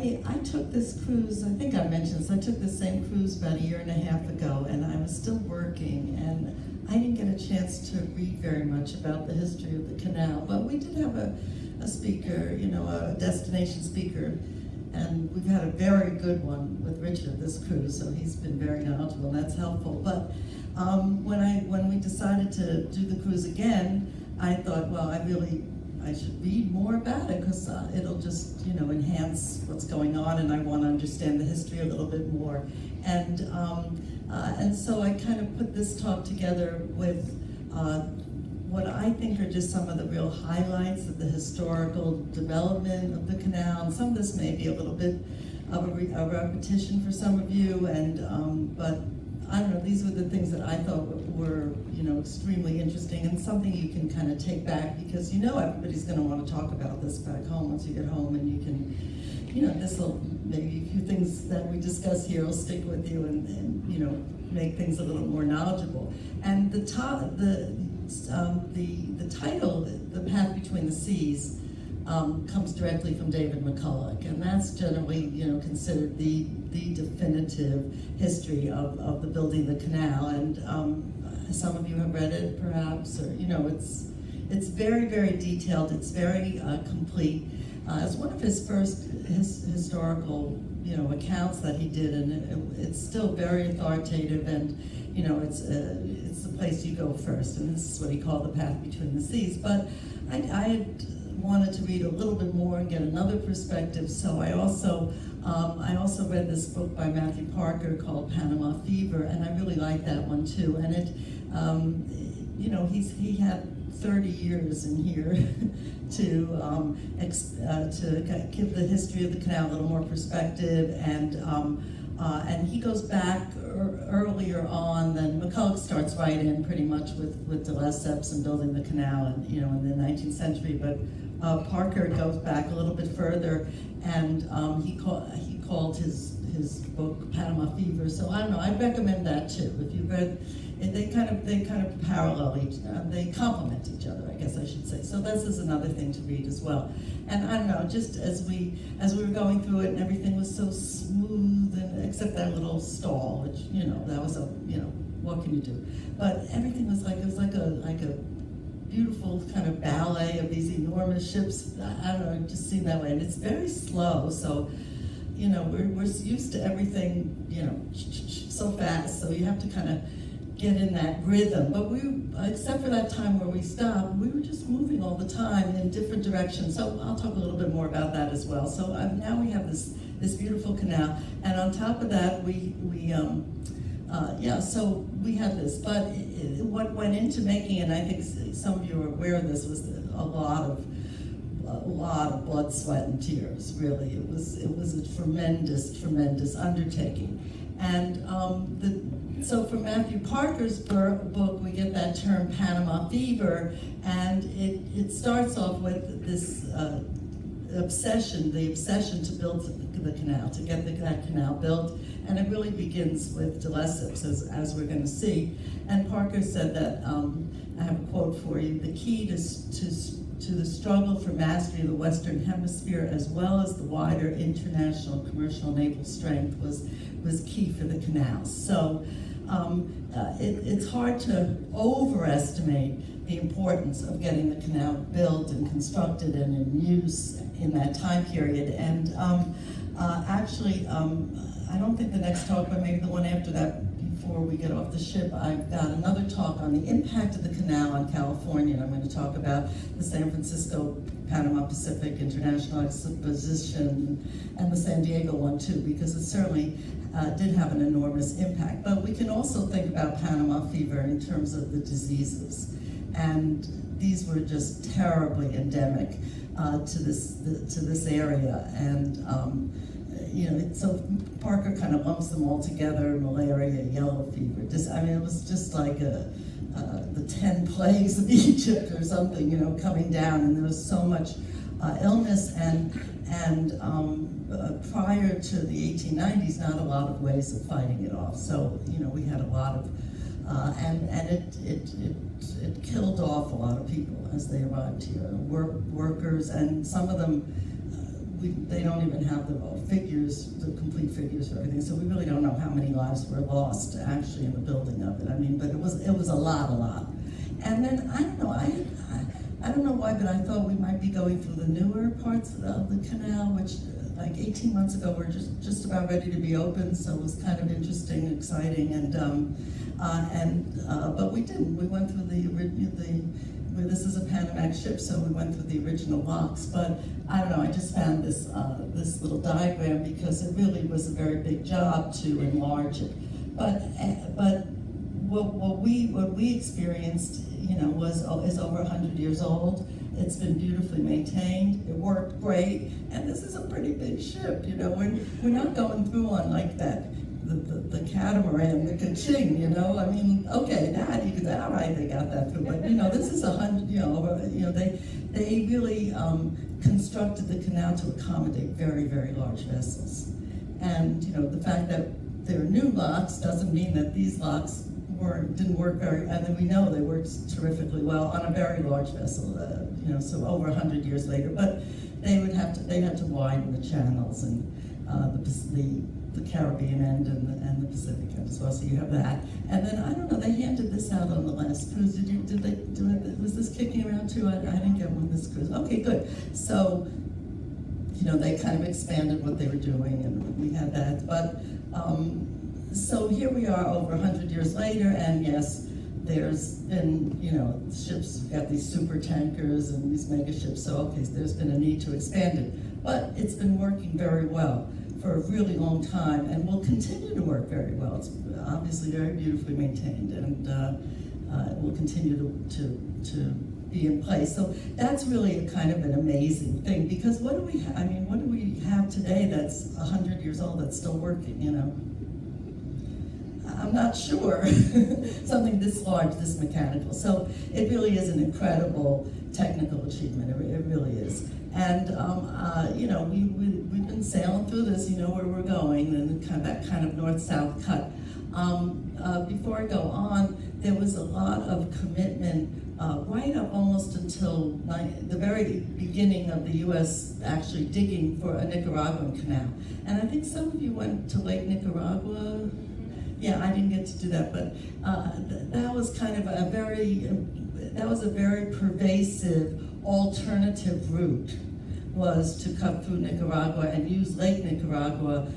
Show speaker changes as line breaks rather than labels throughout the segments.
I took this cruise, I think I mentioned this, I took this same cruise about a year and a half ago, and I was still working, and I didn't get a chance to read very much about the history of the canal, but we did have a speaker, you know, a destination speaker, and we've had a very good one with Richard this cruise, so he's been very knowledgeable, and that's helpful. But when we decided to do the cruise again, I thought, well, I should read more about it, because it'll just, you know, enhance what's going on, and I want to understand the history a little bit more. And so I kind of put this talk together with what I think are just some of the real highlights of the historical development of the canal. And some of this may be a little bit of a repetition for some of you, but I don't know, these were the things that I thought were, you know, extremely interesting, and something you can kind of take back, because you know everybody's going to want to talk about this back home once you get home, and you can, you know, this will, maybe a few things that we discuss here will stick with you, and you know, make things a little more knowledgeable. And the title, The Path Between the Seas, comes directly from David McCulloch, and that's generally, you know, considered the definitive history of the building of the canal. And some of you have read it, perhaps, or you know, it's very, very detailed. It's very complete. It's one of his first historical, you know, accounts that he did, and it's still very authoritative. And you know, it's the place you go first, and this is what he called the path between the seas. But I had wanted to read a little bit more and get another perspective, so I also read this book by Matthew Parker called Panama Fever, and I really like that one too. And it, you know, he had 30 years in here to give the history of the canal a little more perspective, and he goes back earlier on than McCulloch starts right in pretty much with de Lesseps and building the canal, and you know, in the 19th century. But Parker goes back a little bit further, and he called his book Panama Fever. So I don't know, I'd recommend that too. If you've read, they kind of parallel they complement each other, I guess I should say. So this is another thing to read as well. And I don't know, just as we were going through it, and everything was so smooth, and except that little stall, which, you know, that was you know, what can you do? But everything was like, it was like a beautiful kind of ballet of these enormous ships. I don't know, just seemed that way. And it's very slow, so, you know, we're used to everything, you know, so fast, so you have to kind of get in that rhythm. But except for that time where we stopped, we were just moving all the time in different directions. So I'll talk a little bit more about that as well. So now we have this beautiful canal, and on top of that, so we had this. But what went into making it, and I think some of you are aware of this, was a lot of blood, sweat, and tears. Really, it was a tremendous undertaking. And so from Matthew Parker's book, we get that term Panama Fever, and it starts off with this the obsession to build the canal, to get that canal built, and it really begins with de Lesseps, as we're going to see. And Parker said that, I have a quote for you, the key to the struggle for mastery of the Western Hemisphere, as well as the wider international commercial naval strength, was key for the canals. So it's hard to overestimate the importance of getting the canal built and constructed and in use in that time period. And actually, I don't think the next talk, but maybe the one after that, before we get off the ship, I've got another talk on the impact of the canal on California, and I'm going to talk about the San Francisco Panama Pacific International Exposition and the San Diego one too, because it certainly did have an enormous impact. But we can also think about Panama Fever in terms of the diseases, and these were just terribly endemic to this area. And you know, so Parker kind of lumps them all together: malaria, yellow fever. It was just like the 10 plagues of Egypt or something, you know, coming down, and there was so much illness, and prior to the 1890s, not a lot of ways of fighting it off. So, you know, we had a lot of, and it killed off a lot of people as they arrived here, workers, and some of them they don't even have the figures, the complete figures for everything. So we really don't know how many lives were lost actually in the building of it. I mean, but it was a lot. And then I don't know why, but I thought we might be going through the newer parts of the canal, which like 18 months ago were just about ready to be open. So it was kind of interesting, exciting, but we didn't. We went through this is a Panamax ship, so we went through the original locks. But I don't know. I just found this little diagram because it really was a very big job to enlarge it. But what we experienced, is over 100 years old. It's been beautifully maintained. It worked great, and this is a pretty big ship. We're not going through on like that. The catamaran, the ka-ching, I mean, okay, that you could say, all right, they got that through, but this is 100, they really constructed the canal to accommodate very, very large vessels. And the fact that there are new locks doesn't mean that these locks didn't work very, and then we know they worked terrifically well on a very large vessel, so over 100 years later. But they had to widen the channels and the Caribbean end and the Pacific end as well. So you have that, and then I don't know. They handed this out on the last cruise. Did they do it? Was this kicking around too? I didn't get one this cruise. Okay, good. So they kind of expanded what they were doing, and we had that. But so here we are over 100 years later, and yes, there's been, ships, got these super tankers and these mega ships, so okay, there's been a need to expand it. But it's been working very well for a really long time, and will continue to work very well. It's obviously very beautifully maintained, and it will continue to be in place. So that's really a kind of an amazing thing, because what do we have today that's 100 years old that's still working, I'm not sure. Something this large, this mechanical. So it really is an incredible technical achievement. It really is. And we've been sailing through this. You know where we're going, and that kind of north-south cut. Before I go on, there was a lot of commitment right up almost until the very beginning of the U.S. actually digging for a Nicaraguan canal. And I think some of you went to Lake Nicaragua. Yeah, I didn't get to do that, but that was kind of a very pervasive alternative route, was to cut through Nicaragua and use Lake Nicaragua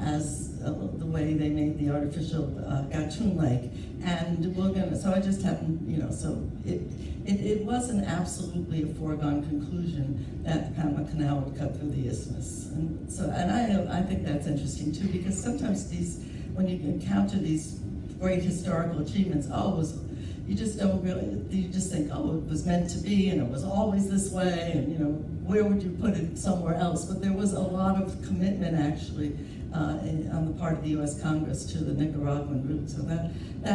as the way they made the artificial Gatun Lake. And so I just happened, so it wasn't absolutely a foregone conclusion that the Panama Canal would cut through the isthmus. And I think that's interesting too, because sometimes when you encounter these great historical achievements, you just think, it was meant to be, and it was always this way, and where would you put it somewhere else? But there was a lot of commitment actually on the part of the U.S. Congress to the Nicaraguan route. So that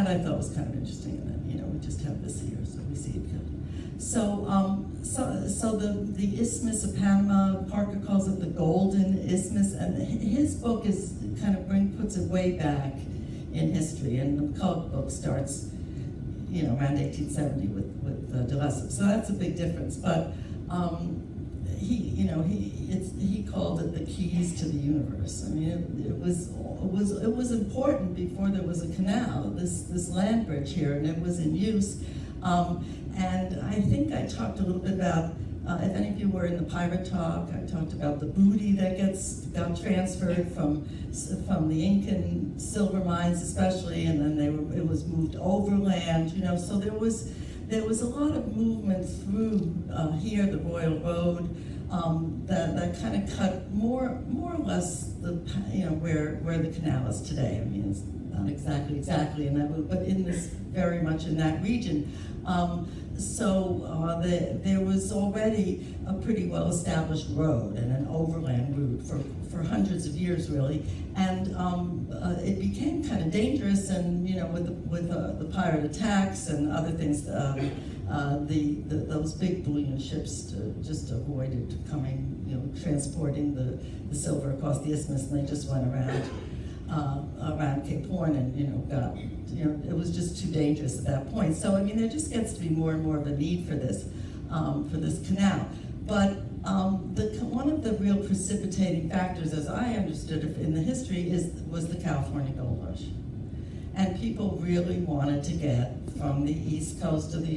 I thought was kind of interesting, and then we just have this here, so we see it good. So the Isthmus of Panama, Parker calls it the Golden Isthmus, and his book is puts it way back in history, and the McCulloch book starts, around 1870 with De Lesseps. So that's a big difference. But he called it the keys to the universe. I mean, it was important before there was a canal. This land bridge here, and it was in use. And I think I talked a little bit about, if any of you were in the Pirate Talk, I talked about the booty that got transferred from the Incan silver mines especially, and then it was moved overland, so there was a lot of movement through here, the Royal Road, that kind of cut more or less where the canal is today. I mean, it's not exactly in that, but very much in that region. So there was already a pretty well-established road and an overland route for hundreds of years, really, and it became kind of dangerous. And with the pirate attacks and other things, those big bullion ships just avoided coming, transporting the silver across the isthmus, and they just went around Cape Horn, and it was just too dangerous at that point. So I mean, there just gets to be more and more of a need for this canal. But One of the real precipitating factors, as I understood it in the history, was the California Gold Rush. And people really wanted to get from the East Coast of the